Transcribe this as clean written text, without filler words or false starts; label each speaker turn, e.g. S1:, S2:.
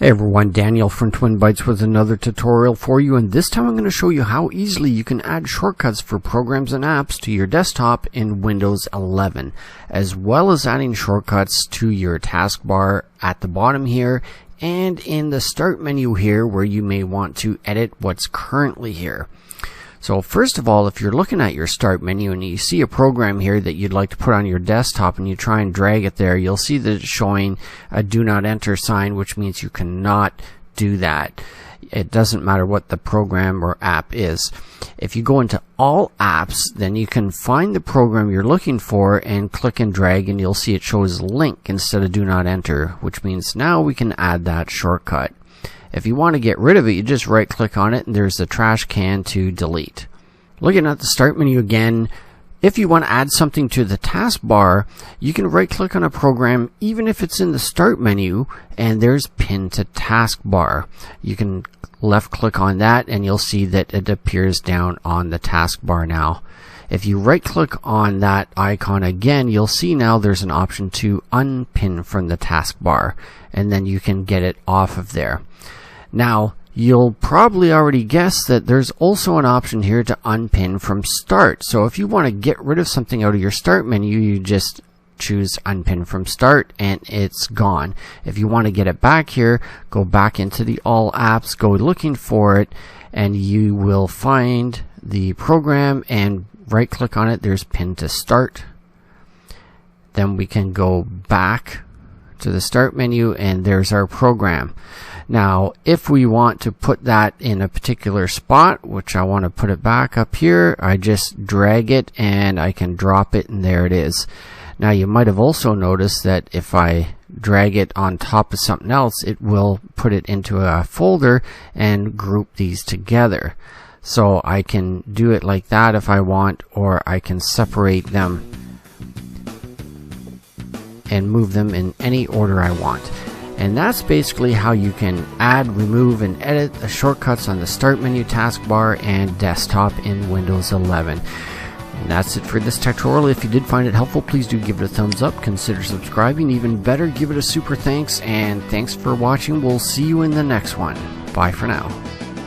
S1: Hey everyone, Daniel from Twin Bytes with another tutorial for you, and this time I'm going to show you how easily you can add shortcuts for programs and apps to your desktop in Windows 11, as well as adding shortcuts to your taskbar at the bottom here and in the start menu here where you may want to edit what's currently here. So first of all, if you're looking at your start menu and you see a program here that you'd like to put on your desktop and you try and drag it there, you'll see that it's showing a do not enter sign, which means you cannot do that. It doesn't matter what the program or app is. If you go into all apps, then you can find the program you're looking for and click and drag, and you'll see it shows link instead of do not enter, which means now we can add that shortcut. If you want to get rid of it, you just right click on it and there's the trash can to delete. Looking at the start menu again, if you want to add something to the taskbar, you can right click on a program even if it's in the start menu and there's pin to taskbar. You can left click on that and you'll see that it appears down on the taskbar now. If you right click on that icon again, you'll see now there's an option to unpin from the taskbar, and then you can get it off of there. Now, you'll probably already guess that there's also an option here to unpin from start. So if you want to get rid of something out of your start menu, you just choose unpin from start and it's gone. If you want to get it back here, go back into the all apps, go looking for it, and you will find the program and right click on it. There's pin to start. Then we can go back to the start menu and there's our program. Now if we want to put that in a particular spot, which I want to put it back up here, I just drag it and I can drop it and there it is. Now you might have also noticed that if I drag it on top of something else, it will put it into a folder and group these together. So I can do it like that if I want, or I can separate them and move them in any order I want. And that's basically how you can add, remove, and edit the shortcuts on the start menu, taskbar, and desktop in Windows 11. And that's it for this tutorial. If you did find it helpful, please do give it a thumbs up, consider subscribing, even better, give it a super thanks, and thanks for watching. We'll see you in the next one. Bye for now.